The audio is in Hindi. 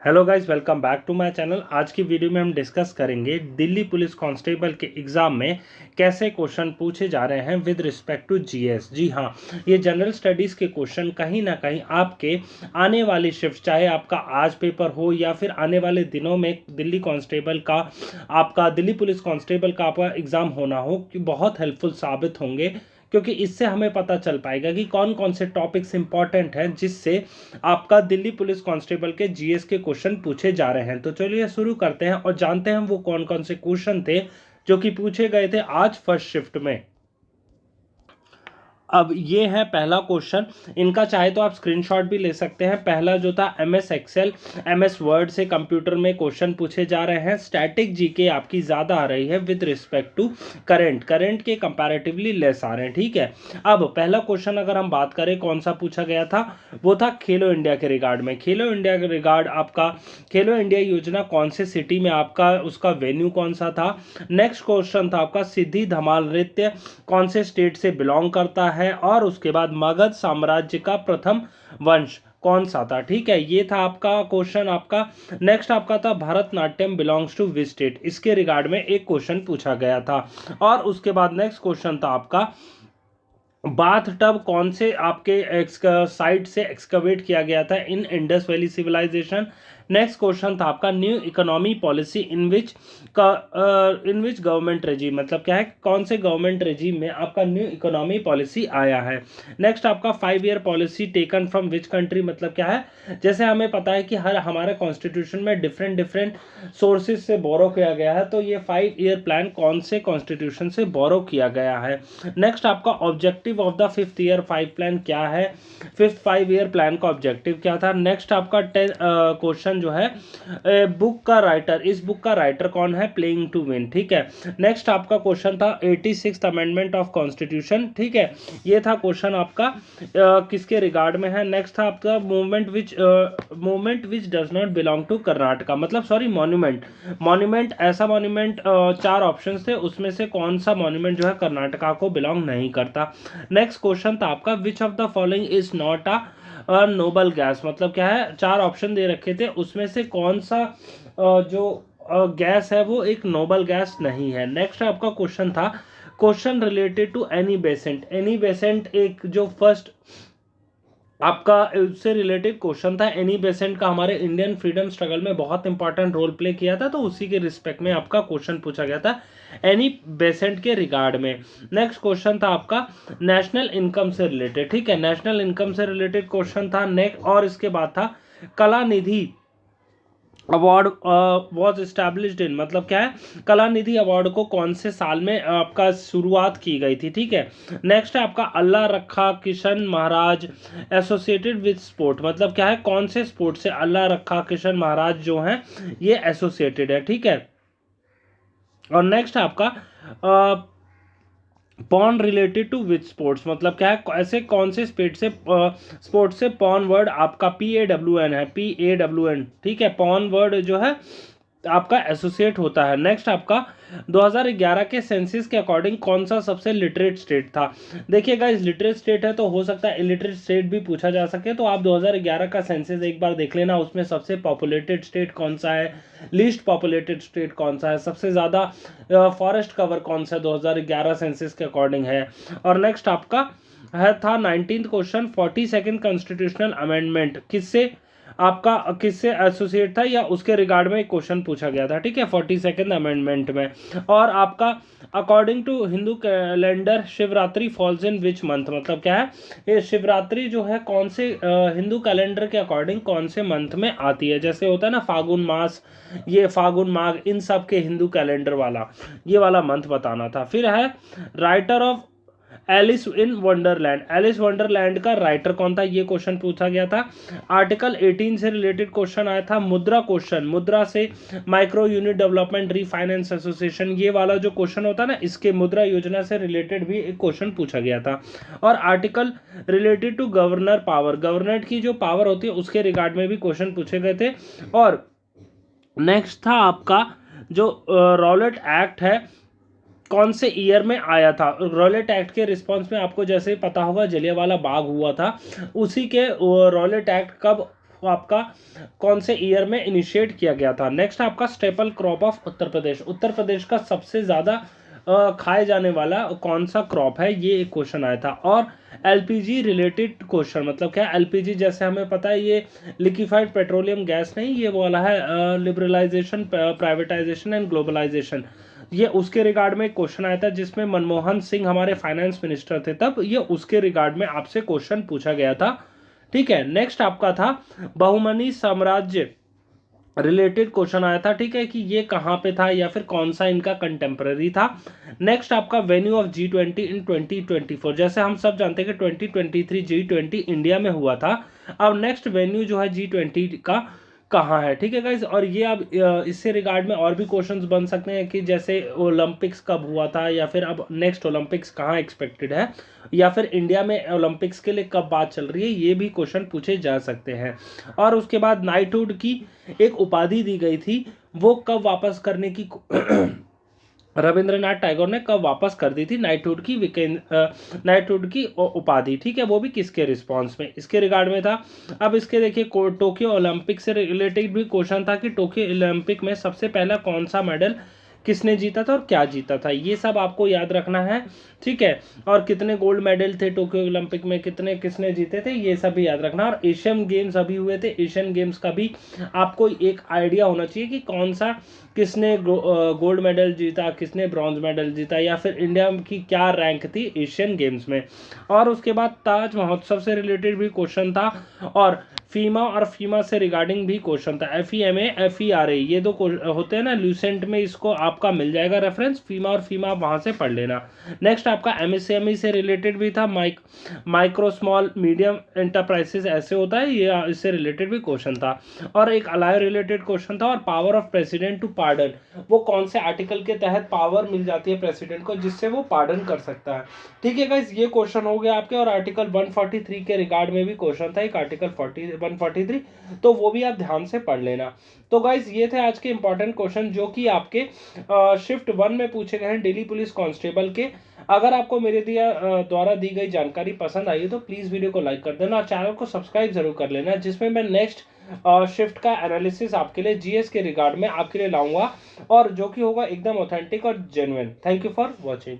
Hello guys, welcome back to my channel. आज की वीडियो में हम डिस्कस करेंगे दिल्ली पुलिस कांस्टेबल के एग्ज़ाम में कैसे क्वेश्चन पूछे जा रहे हैं विद रिस्पेक्ट टू जीएस। जी हाँ, ये जनरल स्टडीज़ के क्वेश्चन कहीं ना कहीं आपके आने वाली शिफ्ट, चाहे आपका आज पेपर हो या फिर आने वाले दिनों में दिल्ली कांस्टेबल का, आपका दिल्ली पुलिस कांस्टेबल का आपका एग्ज़ाम होना हो, कि बहुत हेल्पफुल साबित होंगे। क्योंकि इससे हमें पता चल पाएगा कि कौन कौन से टॉपिक्स इंपॉर्टेंट हैं जिससे आपका दिल्ली पुलिस कांस्टेबल के जीएस के क्वेश्चन पूछे जा रहे हैं। तो चलिए शुरू करते हैं और जानते हैं वो कौन कौन से क्वेश्चन थे जो कि पूछे गए थे आज फर्स्ट शिफ्ट में। अब ये है पहला क्वेश्चन। इनका चाहे तो आप स्क्रीनशॉट भी ले सकते हैं। पहला जो था एमएस एक्सेल, एमएस वर्ड से कंप्यूटर में क्वेश्चन पूछे जा रहे हैं। स्टैटिक जीके आपकी ज़्यादा आ रही है विद रिस्पेक्ट टू करंट के कंपैरेटिवली लेस आ रहे हैं। ठीक है, अब पहला क्वेश्चन अगर हम बात करें कौन सा पूछा गया था, वो था खेलो इंडिया के रिगार्ड में। खेलो इंडिया के रिगार्ड आपका खेलो इंडिया योजना कौन से सिटी में, आपका उसका वेन्यू कौन सा था। नेक्स्ट क्वेश्चन था आपका सिद्धि धमाल नृत्य कौन से स्टेट से बिलोंग करता है, और उसके बाद मगध साम्राज्य का प्रथम वंश कौन सा था। ठीक है, ये था आपका क्वेश्चन आपका। नेक्स्ट आपका था Bharatanatyam belongs to which state, इसके रिगार्ड में एक क्वेश्चन पूछा गया था। और उसके बाद नेक्स्ट क्वेश्चन था आपका बाथ टब कौन से आपके साइट से एक्सकवेट किया गया था in Indus valley civilization. Next question था आपका new economy policy in which government regime, मतलब क्या है, कौन से गवर्नमेंट रेजिम में आपका न्यू इकोनॉमी पॉलिसी आया है। नेक्स्ट आपका 5 year policy taken from which country, मतलब क्या है, जैसे हमें पता है कि हर हमारे कॉन्स्टिट्यूशन में डिफरेंट डिफरेंट सोर्सेज से बोरो किया गया है, तो ये 5 ईयर प्लान कौन से कॉन्स्टिट्यूशन से बोरो किया गया है। नेक्स्ट आपका objective of the 5th year 5 plan क्या है, 5th 5 ईयर प्लान का ऑब्जेक्टिव क्या था। नेक्स्ट आपका क्वेश्चन जो है बुक का राइटर, इस बुक का राइटर कौन है, प्लेइंग टू विन। ठीक है, नेक्स्ट आपका क्वेश्चन था 86th अमेंडमेंट ऑफ कॉन्स्टिट्यूशन। ठीक है, ये था क्वेश्चन आपका किसके रिगार्ड में है। नेक्स्ट था आपका movement which does not belong to Karnataka, मतलब सॉरी मॉन्यूमेंट ऐसा मॉन्यूमेंट, 4 ऑप्शंस थे, उसमें से कौन सा मॉन्यूमेंट जो है कर्नाटका को बिलोंग नहीं करता। नेक्स्ट क्वेश्चन था आपका which of the following is not a noble gas, मतलब क्या है, 4 ऑप्शन दे रखे थे, उसमें से कौन सा जो गैस है वो एक नोबल गैस नहीं है। नेक्स्ट आपका क्वेश्चन था question related to Annie Besant. Annie Besant एक जो फर्स्ट आपका उससे रिलेटेड क्वेश्चन था। एनी बेसेंट का हमारे इंडियन फ्रीडम स्ट्रगल में बहुत इंपॉर्टेंट रोल प्ले किया था, तो उसी के रिस्पेक्ट में आपका क्वेश्चन पूछा गया था एनी बेसेंट के रिगार्ड में। नेक्स्ट क्वेश्चन था आपका नेशनल इनकम से रिलेटेड। ठीक है, नेशनल इनकम से रिलेटेड क्वेश्चन था। नेक्स्ट और इसके बाद था कला निधि अवार्ड वॉज इस्टेब्लिश्ड इन, मतलब क्या है, कला निधि अवार्ड को कौन से साल में आपका शुरुआत की गई थी। ठीक है, नेक्स्ट है आपका अल्लाह रखा किशन महाराज एसोसिएटेड विद स्पोर्ट, मतलब क्या है, कौन से स्पोर्ट से अल्लाह रखा किशन महाराज जो हैं ये एसोसिएटेड है। ठीक है, और नेक्स्ट है आपका pawn related to which sports, मतलब क्या है, ऐसे कौन से स्पोर्ट्स से पॉन वर्ड आपका PAWN है, PAWN। ठीक है, पॉन वर्ड जो है आपका एसोसिएट होता है। नेक्स्ट आपका 2011 के सेंसस के अकॉर्डिंग कौन सा सबसे लिटरेट स्टेट था। देखिएगा, इस लिटरेट स्टेट है तो हो सकता है इलिटरेट स्टेट भी पूछा जा सके, तो आप 2011 का सेंसस एक बार देख लेना, उसमें सबसे पॉपुलेटेड स्टेट कौन सा है, लीस्ट पॉपुलेटेड स्टेट कौन सा है, सबसे ज़्यादा फॉरेस्ट कवर कौन सा 2011 सेंसस के अकॉर्डिंग है। और नेक्स्ट आपका है था 19th question 42nd constitutional amendment किससे एसोसिएट था, या उसके रिगार्ड में एक क्वेश्चन पूछा गया था। ठीक है, 42nd अमेंडमेंट में। और आपका according to Hindu calendar Shivratri falls in which month, मतलब क्या है, ये शिवरात्रि जो है कौन से हिंदू कैलेंडर के अकॉर्डिंग कौन से मंथ में आती है। जैसे होता है ना फागुन मास, ये फागुन माघ, इन सब के हिंदू कैलेंडर वाला ये वाला मंथ बताना था। फिर है writer of Alice in Wonderland, Alice Wonderland का राइटर कौन था, ये क्वेश्चन पूछा गया था। आर्टिकल 18 से रिलेटेड क्वेश्चन आया था। मुद्रा क्वेश्चन, मुद्रा से micro unit development refinance association, ये वाला जो क्वेश्चन होता है ना, इसके मुद्रा योजना से रिलेटेड भी एक क्वेश्चन पूछा गया था। और article related to governor power, governor की जो पावर होती है उसके रिगार्ड में भी क्वेश्चन पूछे गए थे। और नेक्स्ट था आपका जो रॉलेट एक्ट है कौन से ईयर में आया था। रॉलेट एक्ट के रिस्पांस में आपको जैसे पता होगा जलियांवाला बाग हुआ था, उसी के रॉलेट एक्ट कब आपका कौन से ईयर में इनिशिएट किया गया था। नेक्स्ट आपका staple crop of Uttar Pradesh, Uttar Pradesh का सबसे ज़्यादा खाए जाने वाला कौन सा क्रॉप है, ये एक क्वेश्चन आया था। और एलपीजी रिलेटेड क्वेश्चन, मतलब क्या एलपीजी, जैसे हमें पता है ये लिक्विफाइड पेट्रोलियम गैस नहीं, ये वाला है लिबरलाइजेशन, प्राइवेटाइजेशन एंड ग्लोबलाइजेशन, ये उसके रिगार्ड में क्वेश्चन आया था जिसमें मनमोहन सिंह हमारे फाइनेंस मिनिस्टर थे तब, ये उसके रिगार्ड में आपसे क्वेश्चन पूछा गया था। ठीक है, नेक्स्ट आपका था बहुमनी साम्राज्य रिलेटेड क्वेश्चन आया था। ठीक है, कि ये कहाँ पे था या फिर कौन सा इनका कंटेम्पररी था। नेक्स्ट आपका वेन्यू ऑफ G20 इन 2024, जैसे हम सब जानते हैं कि 2023 G20 इंडिया में हुआ था। अब नेक्स्ट वेन्यू जो है G20 का कहाँ है। ठीक है गाइज, और ये अब इससे रिगार्ड में और भी क्वेश्चंस बन सकते हैं कि जैसे ओलंपिक्स कब हुआ था, या फिर अब नेक्स्ट ओलंपिक्स कहाँ एक्सपेक्टेड है, या फिर इंडिया में ओलंपिक्स के लिए कब बात चल रही है, ये भी क्वेश्चन पूछे जा सकते हैं। और उसके बाद नाइटहुड की एक उपाधि दी गई थी, वो कब वापस करने की रविंद्रनाथ टैगोर ने कब वापस कर दी थी नाइटहुड की उपाधि। ठीक है, वो भी किसके रिस्पांस में, इसके रिगार्ड में था। अब इसके देखिए टोक्यो ओलंपिक से रिलेटेड भी क्वेश्चन था कि टोक्यो ओलंपिक में सबसे पहला कौन सा मेडल किसने जीता था और क्या जीता था, ये सब आपको याद रखना है। ठीक है, और कितने गोल्ड मेडल थे टोक्यो ओलंपिक में, कितने किसने जीते थे, ये सब भी याद रखना। और एशियन गेम्स अभी हुए थे, एशियन गेम्स का भी आपको एक आइडिया होना चाहिए कि कौन सा किसने गोल्ड मेडल जीता, किसने ब्रॉन्ज मेडल जीता, या फिर इंडिया की क्या रैंक थी एशियन गेम्स में। और उसके बाद ताज महोत्सव से रिलेटेड भी क्वेश्चन था, और फीमा से रिगार्डिंग भी क्वेश्चन था। FEMA FERA ये दो होते हैं ना ल्यूसेंट में, इसको आपका मिल जाएगा रेफरेंस, फीमा वहां से पढ़ लेना। नेक्स्ट आपका MSME से रिलेटेड भी था, माइक्रो स्मॉल मीडियम एंटरप्राइजेस ऐसे होता है, ये इससे रिलेटेड भी क्वेश्चन था। और एक अलाय रिलेटेड क्वेश्चन था, और power of president to pardon, वो कौन से आर्टिकल के तहत पावर मिल जाती है प्रेसिडेंट को जिससे वो पार्डन कर सकता है। ठीक है गाइस, ये क्वेश्चन हो गया आपके। और आर्टिकल 143 के रिगार्ड में भी क्वेश्चन था, एक आर्टिकल 143, तो वो भी आप ध्यान से पढ़ लेना। तो गाइस ये थे आज के इंपॉर्टेंट क्वेश्चन जो कि आपके शिफ्ट 1 में पूछे गए हैं दिल्ली पुलिस कांस्टेबल के। अगर आपको मेरे द्वारा दी गई जानकारी पसंद आई है तो प्लीज वीडियो को लाइक कर देना और चैनल को सब्सक्राइब जरूर कर लेना, जिसमें मैं नेक्स्ट शिफ्ट का एनालिसिस आपके लिए GS के रिगार्ड में आपके लिए लाऊंगा, और जो कि होगा एकदम ऑथेंटिक और genuine. Thank you for watching.